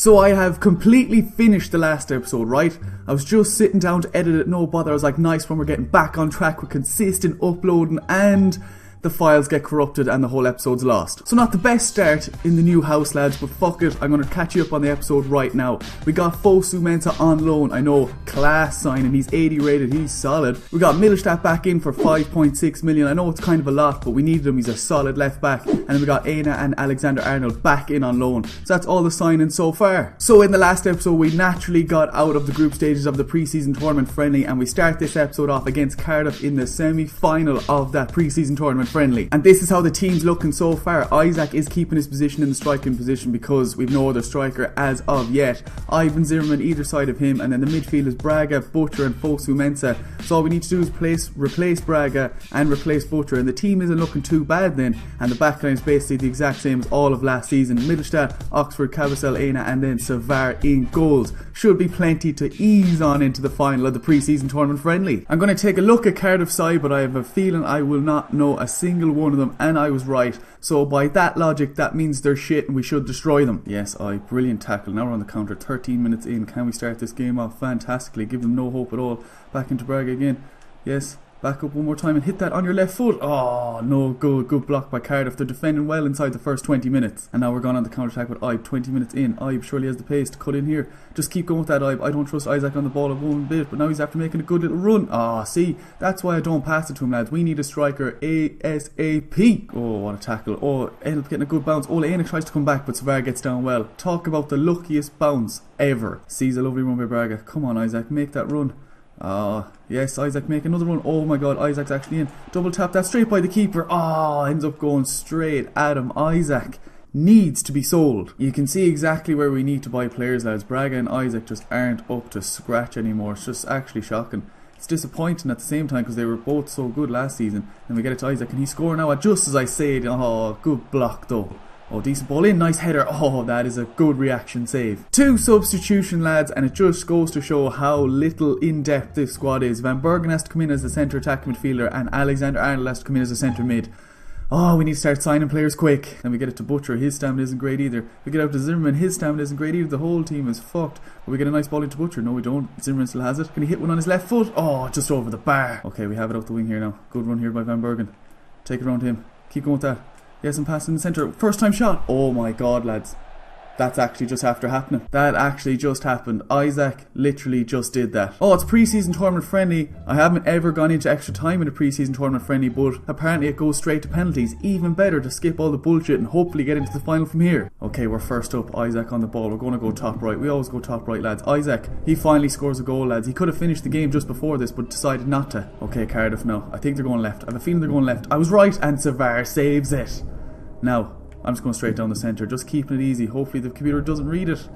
So I have completely finished the last episode, right? I was just sitting down to edit it, no bother. I was like, nice when we're getting back on track with consistent uploading, and the files get corrupted and the whole episode's lost. So not the best start in the new house, lads, but fuck it, I'm going to catch you up on the episode right now. We got Fosu Mensah on loan, I know, class signing, he's 80 rated, he's solid. We got Middlestadt back in for 5.6 million, I know it's kind of a lot, but we needed him, he's a solid left back. And then we got Aina and Alexander-Arnold back in on loan. So that's all the signings so far. So in the last episode, we naturally got out of the group stages of the pre-season tournament friendly, and we start this episode off against Cardiff in the semi-final of that pre-season tournament friendly. And this is how the team's looking so far. Isaac is keeping his position in the striking position because we've no other striker as of yet. Ivan Zimmerman either side of him, and then the midfield is Braga, Butcher and Fosu Mensah. So all we need to do is replace Braga and replace Butcher, and the team isn't looking too bad then. And the backline is basically the exact same as all of last season. Middlestadt, Oxford, Cavasel, Aina and then Savar in goals. Should be plenty to ease on into the final of the pre-season tournament friendly. I'm going to take a look at Cardiff's side, but I have a feeling I will not know a single one of them, and I was right. So by that logic, that means they're shit and we should destroy them. Yes, brilliant tackle. Now we're on the counter, 13 minutes in. Can we start this game off fantastically? Give them no hope at all. Back into Braga again. Yes. Back up one more time and hit that on your left foot. Oh, no good. Good block by Cardiff. They're defending well inside the first 20 minutes. And now we're going on the counter-attack with Ibe. 20 minutes in. Ibe surely has the pace to cut in here. Just keep going with that, Ibe. I don't trust Isaac on the ball one bit, but now he's after making a good little run. See, that's why I don't pass it to him, lads. We need a striker ASAP. Oh, what a tackle. Oh, ended up getting a good bounce. Ola Aina tries to come back, but Savar gets down well. Talk about the luckiest bounce ever. Sees a lovely run by Braga. Come on, Isaac, make that run. Yes, Isaac make another one. Oh my god, Isaac's actually in. Double tap that straight by the keeper. Ends up going straight at him. Isaac needs to be sold. You can see exactly where we need to buy players, lads. Braga and Isaac just aren't up to scratch anymore. It's just actually shocking. It's disappointing at the same time because they were both so good last season. And we get it to Isaac and he's scoring now just as I say it. Good block though. Decent ball in, nice header. That is a good reaction save. 2 substitution, lads, and it just goes to show how little in-depth this squad is. Van Bergen has to come in as the centre attacking midfielder and Alexander-Arnold has to come in as a centre mid. We need to start signing players quick. Then we get it to Butcher, his stamina isn't great either. We get out to Zimmerman, his stamina isn't great either. The whole team is fucked. But we get a nice ball into Butcher. No, we don't. Zimmerman still has it. Can he hit one on his left foot? Just over the bar. Okay, we have it out the wing here now. Good run here by Van Bergen. Take it around him. Keep going with that. Yes, and passing in the centre. First time shot. Oh my god, lads. That's actually just after happening. That actually just happened. Isaac literally just did that. It's pre-season tournament friendly. I haven't ever gone into extra time in a pre-season tournament friendly, but apparently it goes straight to penalties. Even better to skip all the bullshit and hopefully get into the final from here. Okay, we're first up. Isaac on the ball. We're going to go top right. We always go top right, lads. Isaac, he finally scores a goal, lads. He could have finished the game just before this, but decided not to. Okay, Cardiff now. I think they're going left. I have a feeling they're going left. I was right, and Savar saves it. Now, I'm just going straight down the centre, just keeping it easy. Hopefully the computer doesn't read it.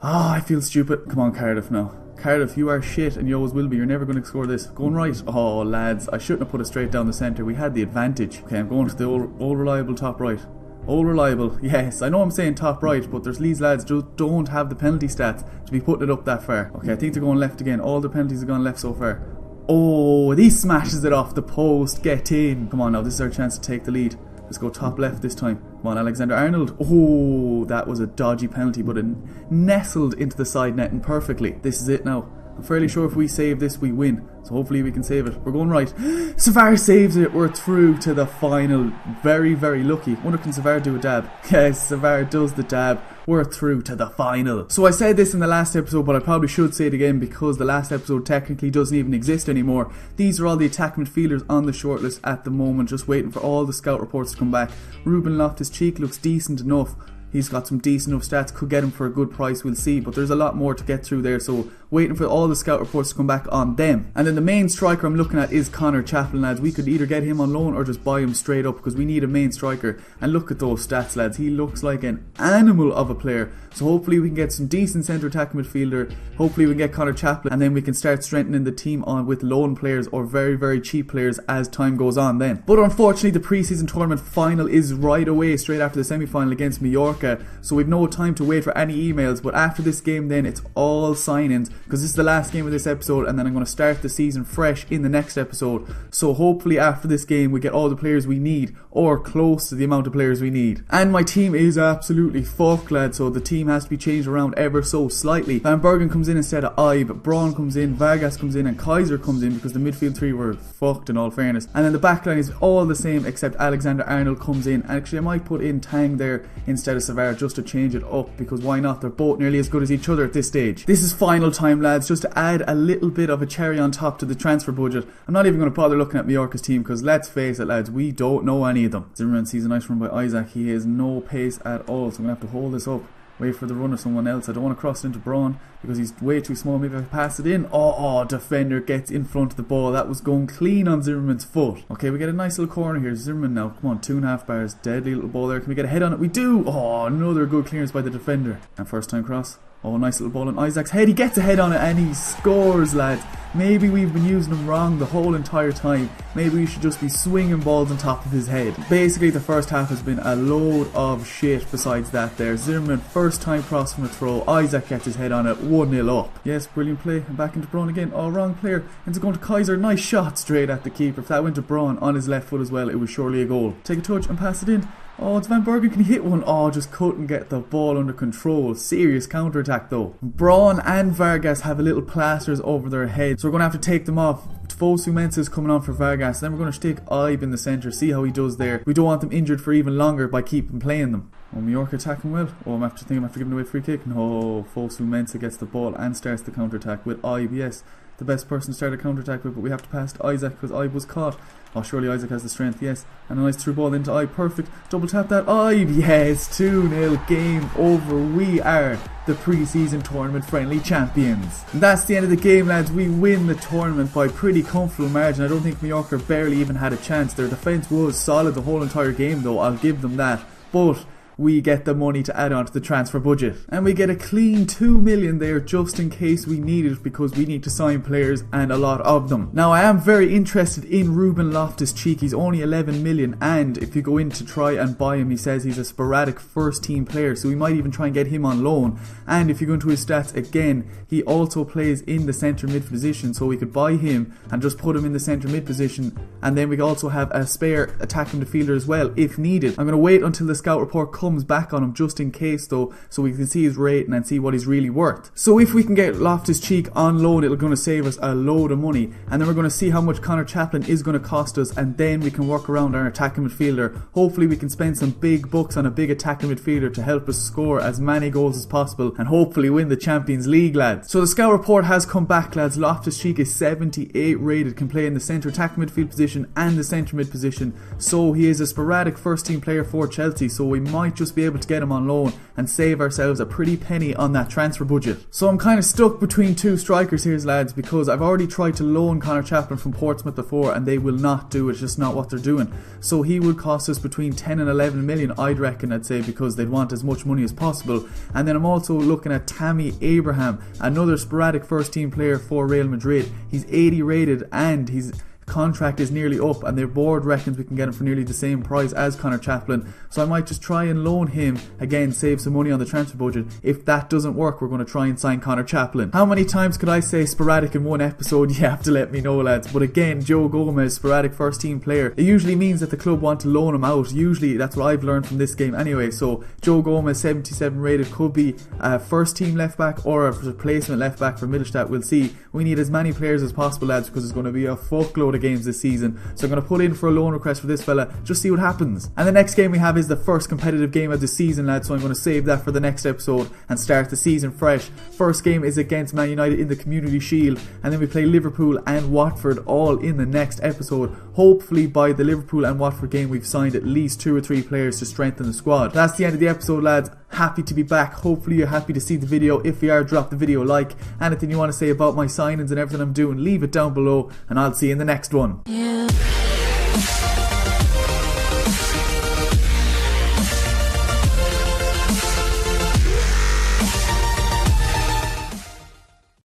I feel stupid. Come on, Cardiff now. Cardiff, you are shit and you always will be. You're never going to score this. Going right. Lads, I shouldn't have put it straight down the centre. We had the advantage. Okay, I'm going to the old reliable top right. Old reliable. Yes, I know I'm saying top right, but these lads just don't have the penalty stats to be putting it up that far. Okay, I think they're going left again. All the penalties have gone left so far. He smashes it off the post. Get in. Come on now, this is our chance to take the lead. Let's go top left this time. Come on, Alexander-Arnold. That was a dodgy penalty, but it nestled into the side netting perfectly. This is it now. I'm fairly sure if we save this, we win. So hopefully we can save it. We're going right. Savar saves it. We're through to the final. Very, very lucky. Wonder can Savar do a dab? Yes, Savar does the dab. We're through to the final. So I said this in the last episode, but I probably should say it again because the last episode technically doesn't even exist anymore. These are all the attack midfielders on the shortlist at the moment, just waiting for all the scout reports to come back. Ruben Loftus-Cheek looks decent enough. He's got some decent enough stats, could get him for a good price, we'll see, but there's a lot more to get through there, so waiting for all the scout reports to come back on them. And then the main striker I'm looking at is Connor Chaplin, lads. We could either get him on loan or just buy him straight up because we need a main striker. And look at those stats, lads. He looks like an animal of a player. So hopefully we can get some decent centre attack midfielder. Hopefully we can get Connor Chaplin, and then we can start strengthening the team on with loan players or very, very cheap players as time goes on then. But unfortunately the pre-season tournament final is right away, straight after the semi-final against Mallorca. Mallorca, so we've no time to wait for any emails. But after this game then it's all signings, because this is the last game of this episode, and then I'm going to start the season fresh in the next episode. So hopefully after this game we get all the players we need, or close to the amount of players we need. And my team is absolutely fucked, lads, so the team has to be changed around ever so slightly. Van Bergen comes in instead of Ibe, Braun comes in, Vargas comes in, and Kaiser comes in, because the midfield three were fucked in all fairness. And then the backline is all the same except Alexander Arnold comes in. Actually, I might put in Tang there instead of Savard just to change it up, because why not? They're both nearly as good as each other at this stage. This is final time, lads, just to add a little bit of a cherry on top to the transfer budget. I'm not even going to bother looking at Mallorca's team, because let's face it, lads, we don't know any of them. Zimmerman sees a nice run by Isaac. He has no pace at all, so I'm going to have to hold this up, wait for the run of someone else. I don't want to cross it into Braun because he's way too small. Maybe I pass it in. Oh, defender gets in front of the ball. That was going clean on Zimmerman's foot. Okay, we get a nice little corner here. Zimmerman now, come on, 2.5 bars. Deadly little ball there. Can we get a head on it? We do. Oh, another good clearance by the defender. And first time cross. Oh, nice little ball on Isaac's head. He gets a head on it and he scores, lads. Maybe we've been using him wrong the whole entire time. Maybe we should just be swinging balls on top of his head. Basically, the first half has been a load of shit besides that there. Zimmerman, first time cross from a throw. Isaac gets his head on it, 1-0 up. Yes, brilliant play. And back into Braun again. Oh, wrong player. Ends up going to Kaiser. Nice shot straight at the keeper. If that went to Braun on his left foot as well, it was surely a goal. Take a touch and pass it in. Oh, it's Van Bergen. Can he hit one? Oh, just couldn't get the ball under control. Serious counter-attack though. Braun and Vargas have a little plasters over their heads, so we're going to have to take them off. Fosu Mensah is coming on for Vargas. Then we're going to stick Ibe in the centre, see how he does there. We don't want them injured for even longer by keeping playing them. Oh, Mallorca attacking well. Oh, I'm after giving away a free kick. No, Fosu Mensah gets the ball and starts the counter-attack with Ibe. Yes, the best person to start a counter-attack with, but we have to pass to Isaac because Ibe was caught. Oh, surely Isaac has the strength, yes. And a nice through ball into Ibe, perfect. Double tap that, Ibe, yes, 2-0, game over. We are the pre-season tournament friendly champions. And that's the end of the game, lads. We win the tournament by pretty comfortable margin. I don't think Mallorca barely even had a chance. Their defence was solid the whole entire game though, I'll give them that. But we get the money to add on to the transfer budget, and we get a clean 2 million there just in case we need it, because we need to sign players and a lot of them. Now I am very interested in Ruben Loftus-Cheek. He's only 11 million, and if you go in to try and buy him, he says he's a sporadic first team player, so we might even try and get him on loan. And if you go into his stats again, he also plays in the centre mid position, so we could buy him and just put him in the centre mid position, and then we could also have a spare attacking midfielder as well if needed. I'm going to wait until the scout report comes back on him just in case though, so we can see his rating and see what he's really worth. So if we can get Loftus-Cheek on loan, it's going to save us a load of money, and then we're going to see how much Connor Chaplin is going to cost us, and then we can work around our attacking midfielder. Hopefully we can spend some big bucks on a big attacking midfielder to help us score as many goals as possible and hopefully win the Champions League, lads. So the scout report has come back, lads. Loftus-Cheek is 78 rated, can play in the centre attacking midfield position and the centre mid position, so he is a sporadic first team player for Chelsea, so we might just be able to get him on loan and save ourselves a pretty penny on that transfer budget. So I'm kind of stuck between two strikers here, lads, because I've already tried to loan Connor Chaplin from Portsmouth before and they will not do it. It's just not what they're doing. So he would cost us between 10 and 11 million, I'd reckon, I'd say, because they'd want as much money as possible. And then I'm also looking at Tammy Abraham, another sporadic first team player for Real Madrid. He's 80 rated and his contract is nearly up, and their board reckons we can get him for nearly the same price as Connor Chaplin, so I might just try and loan him again, save some money on the transfer budget. If that doesn't work, we're going to try and sign Connor Chaplin. How many times could I say sporadic in one episode? You have to let me know, lads. But again, Joe Gomez, sporadic first team player, it usually means that the club want to loan him out. Usually that's what I've learned from this game anyway. So Joe Gomez, 77 rated, could be a first team left back or a replacement left back for Mittelstadt. We'll see. We need as many players as possible, lads, because there's going to be a fuckload of games this season, so I'm going to put in for a loan request for this fella, just see what happens. And the next game we have is the first competitive game of the season, lads, so I'm going to save that for the next episode and start the season fresh. First game is against Man United in the Community Shield, and then we play Liverpool and Watford all in the next episode. Hopefully by the Liverpool and Watford game we've signed at least 2 or 3 players to strengthen the squad. That's the end of the episode, lads. Happy to be back. Hopefully you're happy to see the video. If you are, drop the video a like. Anything you want to say about my signings and everything I'm doing, leave it down below, and I'll see you in the next one. Yeah.